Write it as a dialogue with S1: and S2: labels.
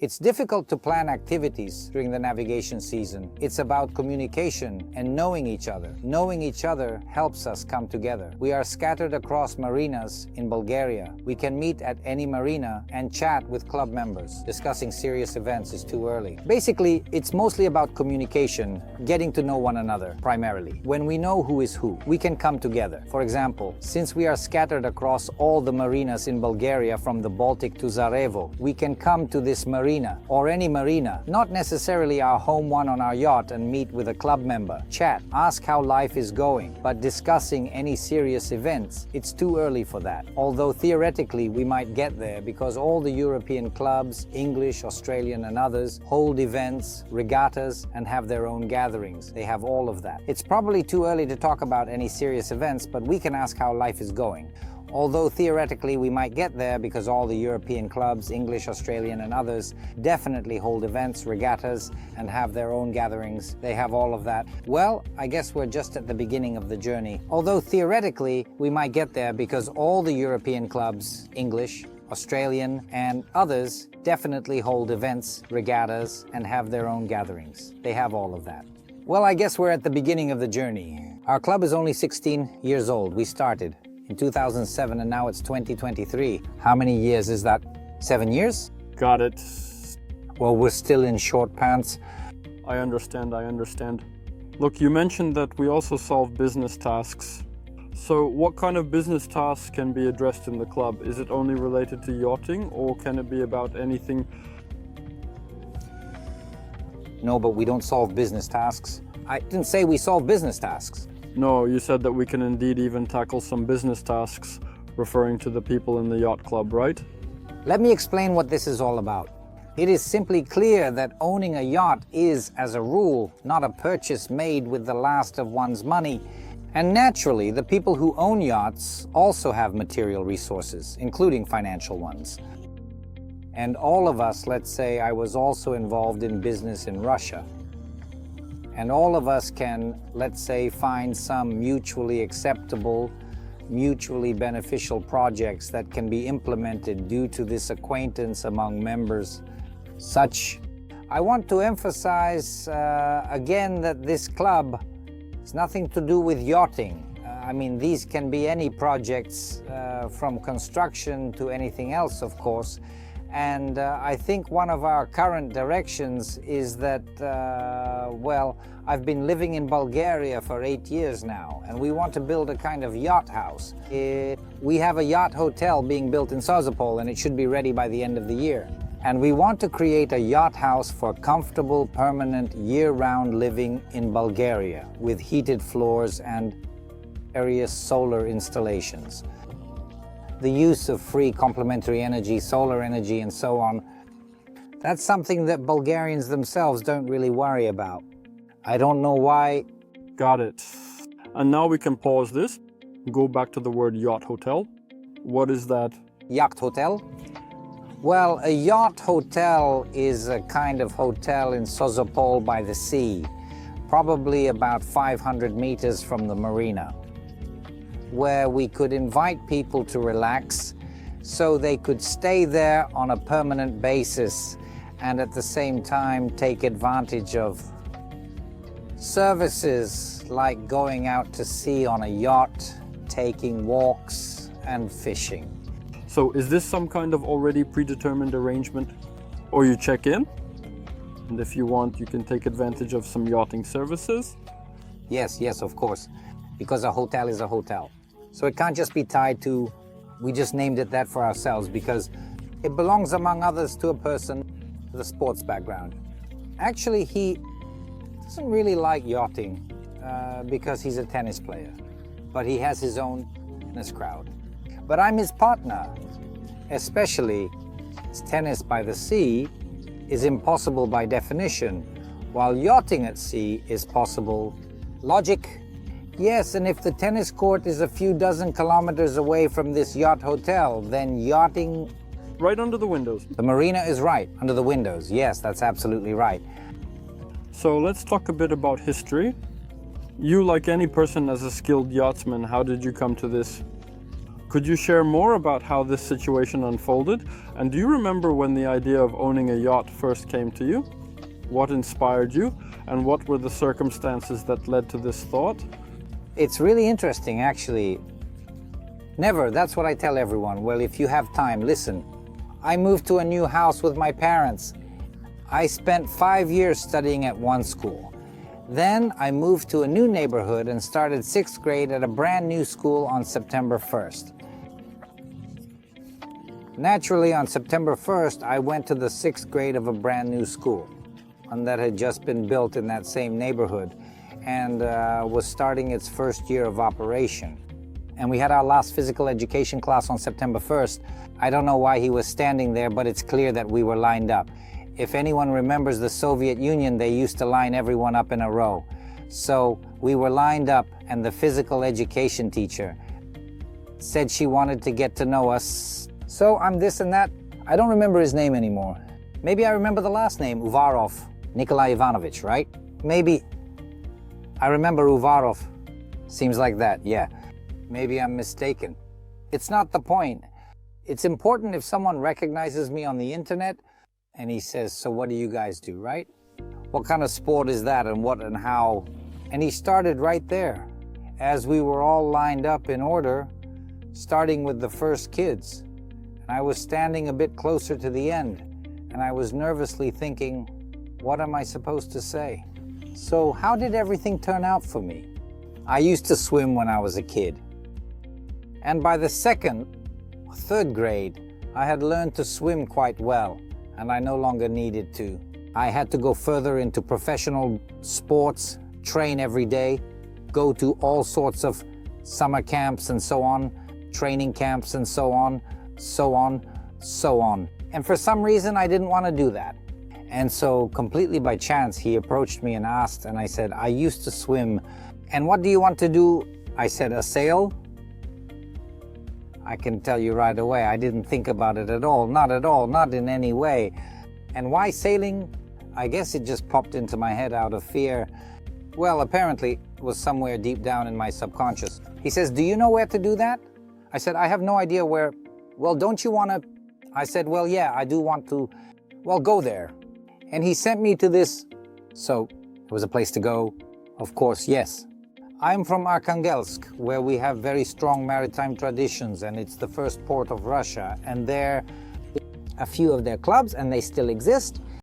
S1: It's difficult to plan activities during the navigation season. It's about communication and knowing each other. Knowing each other helps us come together. We are scattered across marinas in Bulgaria. We can meet at any marina and chat with club members. Discussing serious events is too early. Basically, it's mostly about communication, getting to know one another, primarily. When we know who is who, we can come together. For example, since we are scattered across all the marinas in Bulgaria from the Baltic to Sarajevo, we can come to this marina or any marina, not necessarily our home one on our yacht, and meet with a club member, chat, ask how life is going, but discussing any serious events, it's too early for that. Although theoretically we might get there because all the European clubs, English, Australian and others, hold events, regattas and have their own gatherings. They have all of that. It's probably too early to talk about any serious events, but we can ask how life is going. Although theoretically we might get there because all the European clubs, English, Australian and others, definitely hold events, regattas, and have their own gatherings. They have all of that. Well, I guess we're just at the beginning of the journey. Although theoretically we might get there because all the European clubs, English, Australian and others, definitely hold events, regattas, and have their own gatherings. They have all of that. Well, I guess we're at the beginning of the journey. Our club is only 16 years old. We started in 2007 and now it's 2023. How many years is that? 7 years?
S2: Got it.
S1: Well, we're still in short pants.
S2: I understand. Look, you mentioned that we also solve business tasks. So what kind of business tasks can be addressed in the club? Is it only related to yachting or can it be about anything?
S1: No, but we don't solve business tasks. I didn't say we solve business tasks.
S2: No, you said that we can indeed even tackle some business tasks, referring to the people in the yacht club, right?
S1: Let me explain what this is all about. It is simply clear that owning a yacht is, as a rule, not a purchase made with the last of one's money. And naturally, the people who own yachts also have material resources, including financial ones. And all of us, let's say I was also involved in business in Russia. And all of us can, let's say, find some mutually acceptable, mutually beneficial projects that can be implemented due to this acquaintance among members. I want to emphasize again that this club has nothing to do with yachting. I mean, these can be any projects from construction to anything else, of course. And I think one of our current directions is that, well, I've been living in Bulgaria for 8 years now, and we want to build a kind of yacht house. We have a yacht hotel being built in Sozopol, and it should be ready by the end of the year. And we want to create a yacht house for comfortable, permanent, year-round living in Bulgaria, with heated floors and various solar installations. The use of free complementary energy, solar energy and so on, that's something that Bulgarians themselves don't really worry about. I don't know why.
S2: Got it. And now we can pause this, go back to the word yacht hotel. What is that?
S1: Yacht hotel? Well, a yacht hotel is a kind of hotel in Sozopol by the sea, probably about 500 meters from the marina, where we could invite people to relax so they could stay there on a permanent basis and at the same time take advantage of services like going out to sea on a yacht, taking walks and fishing.
S2: So is this some kind of already predetermined arrangement? Or you check in, and if you want, you can take advantage of some yachting services?
S1: Yes, of course, because a hotel is a hotel. So it can't just be tied to, we just named it that for ourselves because it belongs among others to a person with a sports background. Actually, he doesn't really like yachting because he's a tennis player, but he has his own tennis crowd. But I'm his partner, especially as tennis by the sea is impossible by definition, while yachting at sea is possible. Logic? Yes, and if the tennis court is a few dozen kilometers away from this yacht hotel, then yachting...
S2: Right under the windows.
S1: The marina is right, under the windows. Yes, that's absolutely right.
S2: So let's talk a bit about history. You, like any person as a skilled yachtsman, how did you come to this? Could you share more about how this situation unfolded? And do you remember when the idea of owning a yacht first came to you? What inspired you? And what were the circumstances that led to this thought?
S1: It's really interesting, actually. Never, that's what I tell everyone. Well, if you have time, listen. I moved to a new house with my parents. I spent 5 years studying at one school. Then I moved to a new neighborhood and started 6th grade at a brand new school on September 1st. Naturally, on September 1st, I went to the 6th grade of a brand new school, one that had just been built in that same neighborhood and was starting its first year of operation. And we had our last physical education class on September 1st. I don't know why he was standing there, but it's clear that we were lined up. If anyone remembers the Soviet Union, they used to line everyone up in a row. So we were lined up, and the physical education teacher said she wanted to get to know us. So I'm this and that. I don't remember his name anymore. Maybe I remember the last name, Uvarov, Nikolai Ivanovich, right? Maybe. I remember Uvarov. Seems like that, yeah. Maybe I'm mistaken. It's not the point. It's important if someone recognizes me on the internet and he says, so what do you guys do, right? What kind of sport is that and what and how? And he started right there as we were all lined up in order, starting with the first kids. And I was standing a bit closer to the end and I was nervously thinking, what am I supposed to say? So how did everything turn out for me? I used to swim when I was a kid. And by the 2nd or 3rd grade, I had learned to swim quite well, and I no longer needed to. I had to go further into professional sports, train every day, go to all sorts of summer camps and so on, training camps and so on, so on, so on. And for some reason, I didn't want to do that. And so completely by chance, he approached me and asked, and I said, I used to swim. And what do you want to do? I said, a sail? I can tell you right away, I didn't think about it at all, not in any way. And why sailing? I guess it just popped into my head out of fear. Well, apparently it was somewhere deep down in my subconscious. He says, do you know where to do that? I said, I have no idea where. Well, don't you want to? I said, well, yeah, I do want to. Well, go there. And he sent me to this. So it was a place to go. Of course, yes. I'm from Arkhangelsk, where we have very strong maritime traditions, and it's the first port of Russia. And there are a few of their clubs, and they still exist.